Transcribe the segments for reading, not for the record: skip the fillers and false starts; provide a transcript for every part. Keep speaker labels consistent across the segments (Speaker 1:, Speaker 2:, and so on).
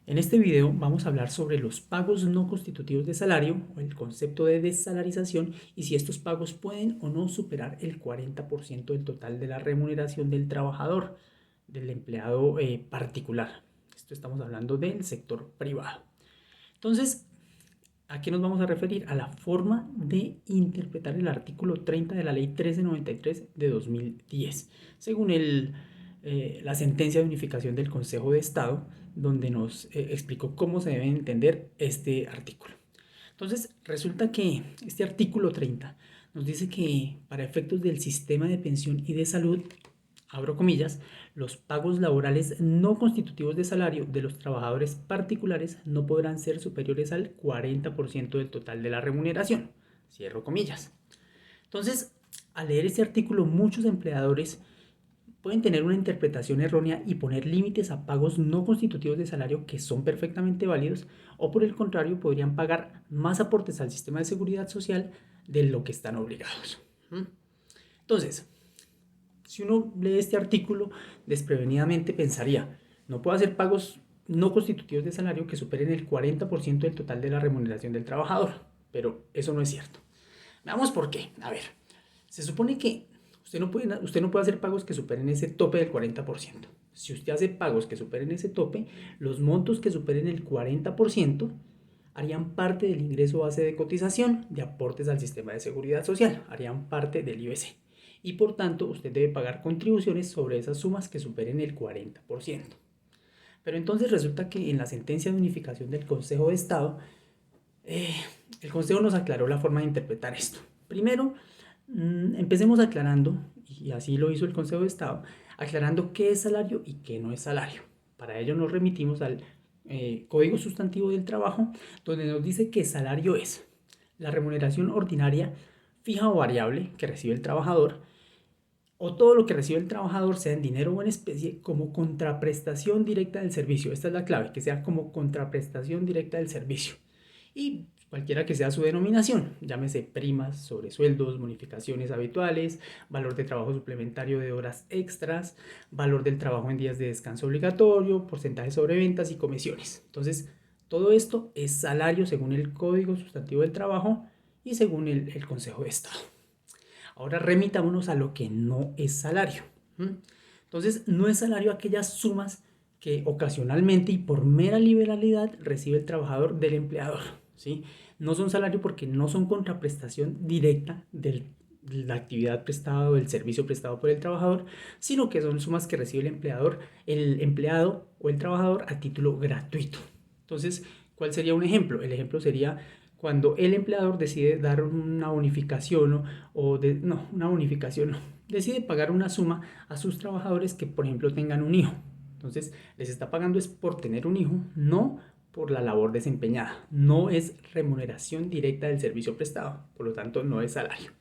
Speaker 1: En este video vamos a hablar sobre los pagos no constitutivos de salario o el concepto de desalarización y si estos pagos pueden o no superar el 40% del total de la remuneración del trabajador, del empleado particular. Esto estamos hablando del sector privado. Entonces, ¿a qué nos vamos a referir? A la forma de interpretar el artículo 30 de la ley 1393 de 2010, según la sentencia de unificación del Consejo de Estado, donde nos explicó cómo se debe entender este artículo. Entonces, resulta que este artículo 30 nos dice que para efectos del sistema de pensión y de salud, abro comillas, los pagos laborales no constitutivos de salario de los trabajadores particulares no podrán ser superiores al 40% del total de la remuneración. Cierro comillas. Entonces, al leer este artículo, muchos empleadores pueden tener una interpretación errónea y poner límites a pagos no constitutivos de salario que son perfectamente válidos, o por el contrario podrían pagar más aportes al sistema de seguridad social de lo que están obligados. Entonces, si uno lee este artículo desprevenidamente pensaría, no puedo hacer pagos no constitutivos de salario que superen el 40% del total de la remuneración del trabajador, pero eso no es cierto. Veamos por qué. A ver, se supone que usted no puede hacer pagos que superen ese tope del 40%. Si usted hace pagos que superen ese tope, los montos que superen el 40% harían parte del ingreso base de cotización de aportes al sistema de seguridad social, harían parte del IBC. Y por tanto, usted debe pagar contribuciones sobre esas sumas que superen el 40%. Pero entonces resulta que en la sentencia de unificación del Consejo de Estado, eh, el Consejo nos aclaró la forma de interpretar esto. Primero, empecemos aclarando, y así lo hizo el Consejo de Estado, aclarando qué es salario y qué no es salario. Para ello nos remitimos al Código Sustantivo del Trabajo, donde nos dice que salario es la remuneración ordinaria fija o variable que recibe el trabajador, o todo lo que recibe el trabajador, sea en dinero o en especie, como contraprestación directa del servicio. Esta es la clave, que sea como contraprestación directa del servicio. Y cualquiera que sea su denominación, llámese primas, sobresueldos, bonificaciones habituales, valor de trabajo suplementario de horas extras, valor del trabajo en días de descanso obligatorio, porcentaje sobre ventas y comisiones. Entonces, todo esto es salario según el Código Sustantivo del Trabajo y según el Consejo de Estado. Ahora remitámonos a lo que no es salario. Entonces, no es salario aquellas sumas que ocasionalmente y por mera liberalidad recibe el trabajador del empleador. ¿Sí? No son salario porque no son contraprestación directa de la actividad prestada o del servicio prestado por el trabajador, sino que son sumas que recibe el empleado o el trabajador a título gratuito. Entonces, ¿cuál sería un ejemplo? El ejemplo sería cuando el empleador decide dar una bonificación una bonificación no, decide pagar una suma a sus trabajadores que por ejemplo tengan un hijo. Entonces les está pagando es por tener un hijo, no por la labor desempeñada. No es remuneración directa del servicio prestado, por lo tanto no es salario.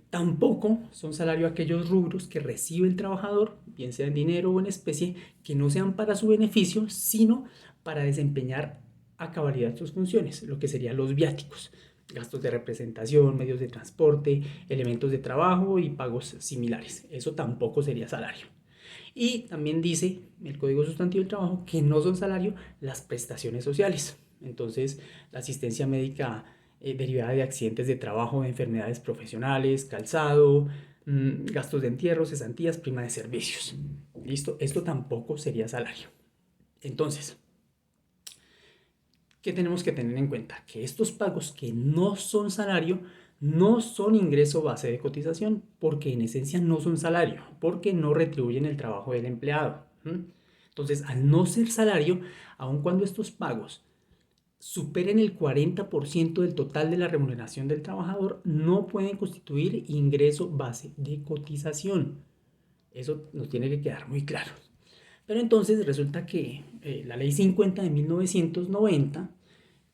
Speaker 1: Tampoco son salario aquellos rubros que recibe el trabajador, bien sea en dinero o en especie, que no sean para su beneficio, sino para desempeñar a cabalidad sus funciones, lo que serían los viáticos, gastos de representación, medios de transporte, elementos de trabajo y pagos similares. Eso tampoco sería salario. Y también dice el Código Sustantivo del Trabajo que no son salario las prestaciones sociales. Entonces, la asistencia médica derivada de accidentes de trabajo, de enfermedades profesionales, calzado, gastos de entierro, cesantías, prima de servicios. ¿Listo? Esto tampoco sería salario. Entonces, ¿qué tenemos que tener en cuenta? Que estos pagos que no son salario no son ingreso base de cotización, porque en esencia no son salario, porque no retribuyen el trabajo del empleado. Entonces, al no ser salario, aun cuando estos pagos superen el 40% del total de la remuneración del trabajador, no pueden constituir ingreso base de cotización. Eso nos tiene que quedar muy claro. Pero entonces resulta que la ley 50 de 1990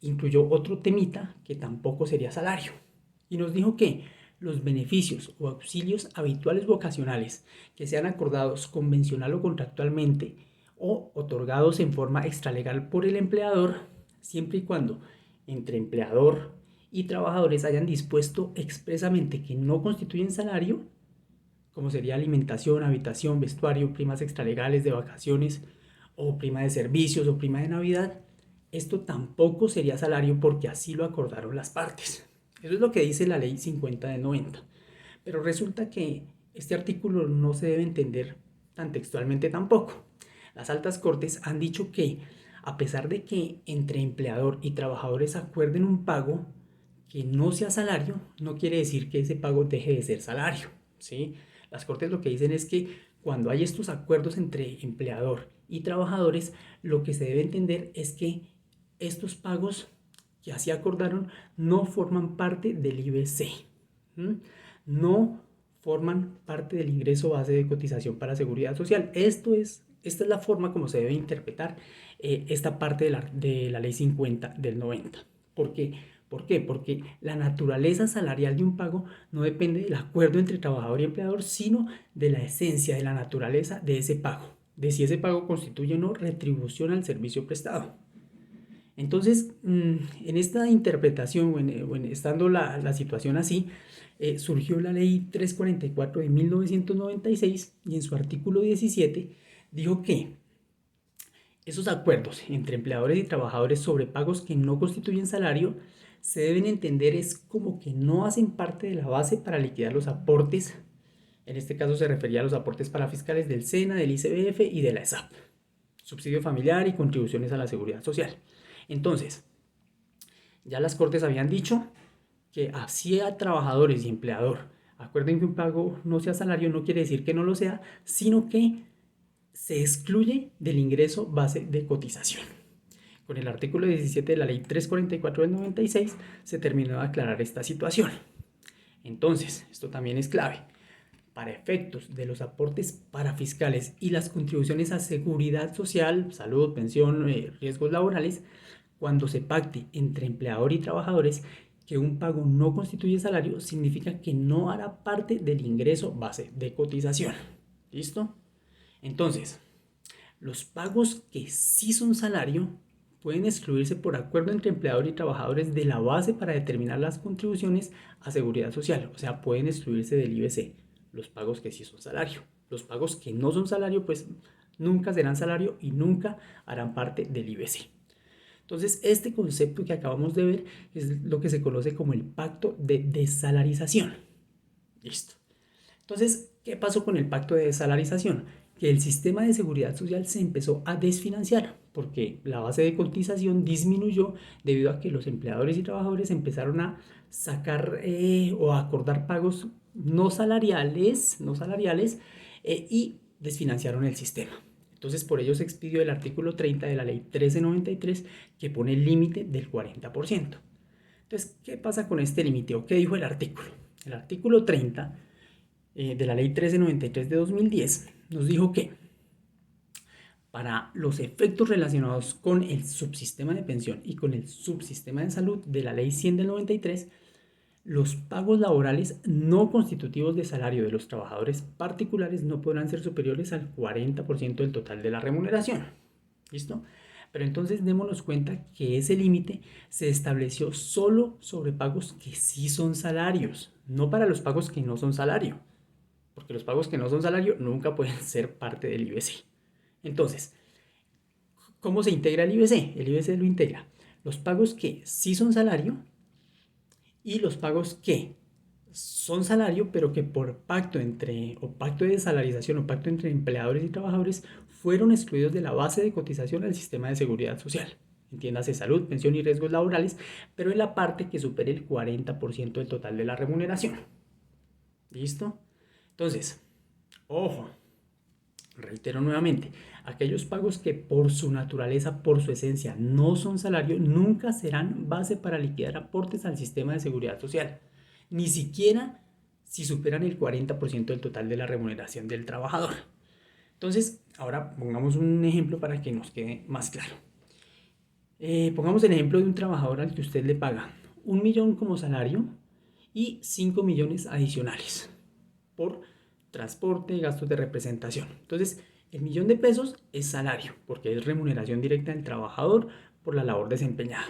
Speaker 1: incluyó otro temita que tampoco sería salario. Y nos dijo que los beneficios o auxilios habituales o ocasionales que sean acordados convencional o contractualmente o otorgados en forma extralegal por el empleador, siempre y cuando entre empleador y trabajadores hayan dispuesto expresamente que no constituyen salario, como sería alimentación, habitación, vestuario, primas extralegales de vacaciones o prima de servicios o prima de Navidad, esto tampoco sería salario porque así lo acordaron las partes. Eso es lo que dice la ley 50 del 90. Pero resulta que este artículo no se debe entender tan textualmente tampoco. Las altas cortes han dicho que a pesar de que entre empleador y trabajadores acuerden un pago que no sea salario, no quiere decir que ese pago deje de ser salario, ¿sí? Las cortes lo que dicen es que cuando hay estos acuerdos entre empleador y trabajadores, lo que se debe entender es que estos pagos que así acordaron no forman parte del IBC, ¿m? No forman parte del ingreso base de cotización para seguridad social. Esta es la forma como se debe interpretar esta parte de la ley 50 del 90. ¿Por qué? ¿Por qué? Porque la naturaleza salarial de un pago no depende del acuerdo entre trabajador y empleador, sino de la esencia, de la naturaleza de ese pago, de si ese pago constituye o no retribución al servicio prestado. Entonces, en esta interpretación, estando la situación así, surgió la ley 344 de 1996 y en su artículo 17 dijo que esos acuerdos entre empleadores y trabajadores sobre pagos que no constituyen salario se deben entender es como que no hacen parte de la base para liquidar los aportes. En este caso se refería a los aportes para fiscales del SENA, del ICBF y de la ESAP, subsidio familiar y contribuciones a la seguridad social. Entonces, ya las cortes habían dicho que así a trabajadores y empleador acuerden que un pago no sea salario, no quiere decir que no lo sea, sino que se excluye del ingreso base de cotización. Con el artículo 17 de la ley 344 del 96 se terminó de aclarar esta situación. Entonces, esto también es clave. Para efectos de los aportes parafiscales y las contribuciones a seguridad social, salud, pensión, riesgos laborales, cuando se pacte entre empleador y trabajadores que un pago no constituye salario, significa que no hará parte del ingreso base de cotización. ¿Listo? Entonces, los pagos que sí son salario pueden excluirse por acuerdo entre empleador y trabajadores de la base para determinar las contribuciones a seguridad social. O sea, pueden excluirse del IBC los pagos que sí son salario. Los pagos que no son salario, pues nunca serán salario y nunca harán parte del IBC. Entonces, este concepto que acabamos de ver es lo que se conoce como el pacto de desalarización. Listo. Entonces, ¿qué pasó con el pacto de desalarización? Que el sistema de seguridad social se empezó a desfinanciar porque la base de cotización disminuyó debido a que los empleadores y trabajadores empezaron a sacar o a acordar pagos no salariales y desfinanciaron el sistema. Entonces, por ello se expidió el artículo 30 de la ley 1393 que pone el límite del 40%. Entonces, ¿qué pasa con este límite o qué dijo el artículo? El artículo 30 de la ley 1393 de 2010 nos dijo que para los efectos relacionados con el subsistema de pensión y con el subsistema de salud de la ley 100 del 93, los pagos laborales no constitutivos de salario de los trabajadores particulares no podrán ser superiores al 40% del total de la remuneración. ¿Listo? Pero entonces démonos cuenta que ese límite se estableció solo sobre pagos que sí son salarios, no para los pagos que no son salario, porque los pagos que no son salario nunca pueden ser parte del IBC. Entonces, ¿cómo se integra el IBC? El IBC lo integra los pagos que sí son salario y los pagos que son salario, pero que por pacto de desalarización o pacto entre empleadores y trabajadores fueron excluidos de la base de cotización al sistema de seguridad social. Entiéndase salud, pensión y riesgos laborales, pero en la parte que supere el 40% del total de la remuneración. ¿Listo? Entonces, ojo, reitero nuevamente, aquellos pagos que por su naturaleza, por su esencia, no son salario, nunca serán base para liquidar aportes al sistema de seguridad social, ni siquiera si superan el 40% del total de la remuneración del trabajador. Entonces, ahora pongamos un ejemplo para que nos quede más claro. Pongamos el ejemplo de un trabajador al que usted le paga 1 millón como salario y 5 millones adicionales por transporte, gastos de representación. Entonces, el millón de pesos es salario, porque es remuneración directa del trabajador por la labor desempeñada.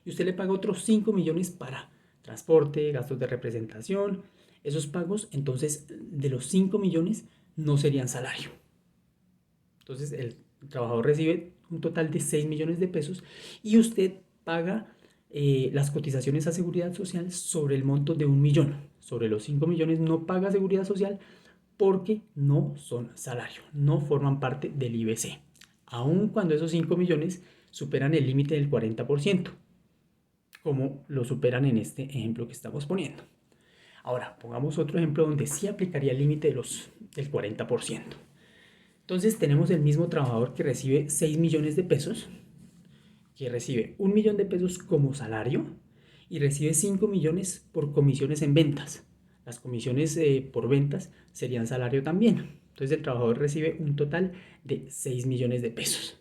Speaker 1: Y usted le paga otros 5 millones para transporte, gastos de representación. Esos pagos, entonces, de los 5 millones no serían salario. Entonces, el El trabajador recibe un total de 6 millones de pesos y usted paga las cotizaciones a seguridad social sobre el monto de 1 millón. Sobre los 5 millones no paga seguridad social porque no son salario, no forman parte del IBC, aun cuando esos 5 millones superan el límite del 40%, como lo superan en este ejemplo que estamos poniendo. Ahora, pongamos otro ejemplo donde sí aplicaría el límite del 40%. Entonces tenemos el mismo trabajador que recibe 6 millones de pesos, que recibe 1 millón de pesos como salario y recibe 5 millones por comisiones en ventas. Las comisiones por ventas serían salario también. Entonces el trabajador recibe un total de 6 millones de pesos.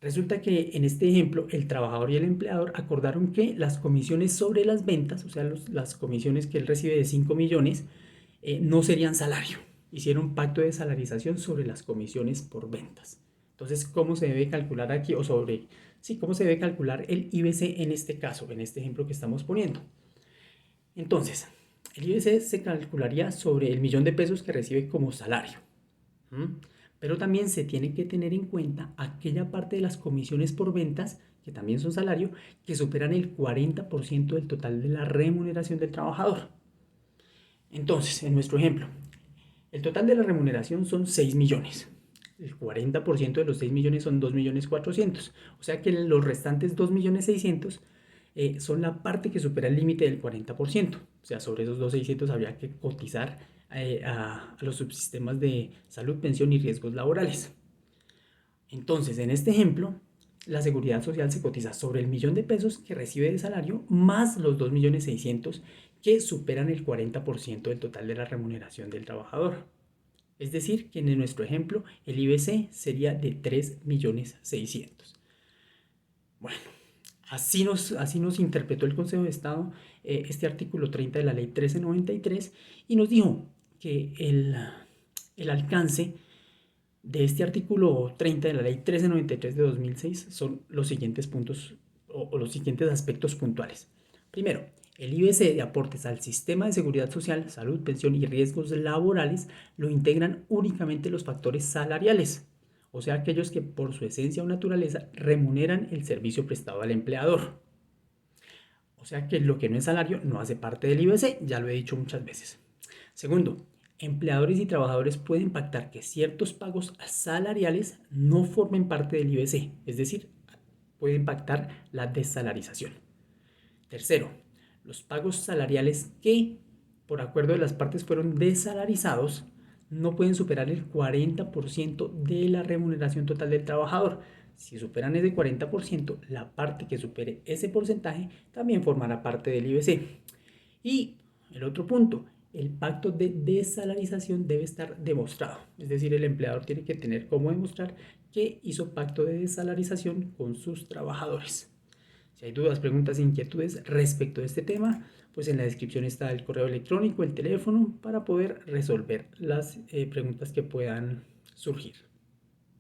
Speaker 1: Resulta que en este ejemplo el trabajador y el empleador acordaron que las comisiones sobre las ventas, o sea, las comisiones que él recibe de 5 millones, no serían salario. Hicieron un pacto de salarización sobre las comisiones por ventas. Entonces, ¿cómo se debe calcular aquí? ¿Cómo se debe calcular el IBC en este caso, en este ejemplo que estamos poniendo? Entonces, el IBC se calcularía sobre el 1 millón de pesos que recibe como salario. Pero también se tiene que tener en cuenta aquella parte de las comisiones por ventas, que también son salario, que superan el 40% del total de la remuneración del trabajador. Entonces, en nuestro ejemplo, el total de la remuneración son 6 millones. El 40% de los 6 millones son 2.400.000. O sea que los restantes 2.600.000 son la parte que supera el límite del 40%. O sea, sobre esos 2.600.000 habría que cotizar a los subsistemas de salud, pensión y riesgos laborales. Entonces, en este ejemplo, la seguridad social se cotiza sobre el 1 millón de pesos que recibe de salario más los 2.600.000 que superan el 40% del total de la remuneración del trabajador. Es decir, que en nuestro ejemplo el IBC sería de 3.600.000. Bueno, así nos interpretó el Consejo de Estado este artículo 30 de la Ley 1393 y nos dijo que el alcance de este artículo 30 de la Ley 1393 de 2006 son los siguientes puntos o los siguientes aspectos puntuales. Primero, el IBC de aportes al sistema de seguridad social, salud, pensión y riesgos laborales lo integran únicamente los factores salariales, o sea, aquellos que por su esencia o naturaleza remuneran el servicio prestado al empleador. O sea que lo que no es salario no hace parte del IBC, ya lo he dicho muchas veces. Segundo, empleadores y trabajadores pueden pactar que ciertos pagos salariales no formen parte del IBC, es decir, pueden pactar la desalarización. Tercero, los pagos salariales que por acuerdo de las partes fueron desalarizados no pueden superar el 40% de la remuneración total del trabajador. Si superan ese 40%, la parte que supere ese porcentaje también formará parte del IBC. Y el otro punto, el pacto de desalarización debe estar demostrado. Es decir, el empleador tiene que tener cómo demostrar que hizo pacto de desalarización con sus trabajadores. Si hay dudas, preguntas e inquietudes respecto de este tema, pues en la descripción está el correo electrónico, el teléfono, para poder resolver las preguntas que puedan surgir.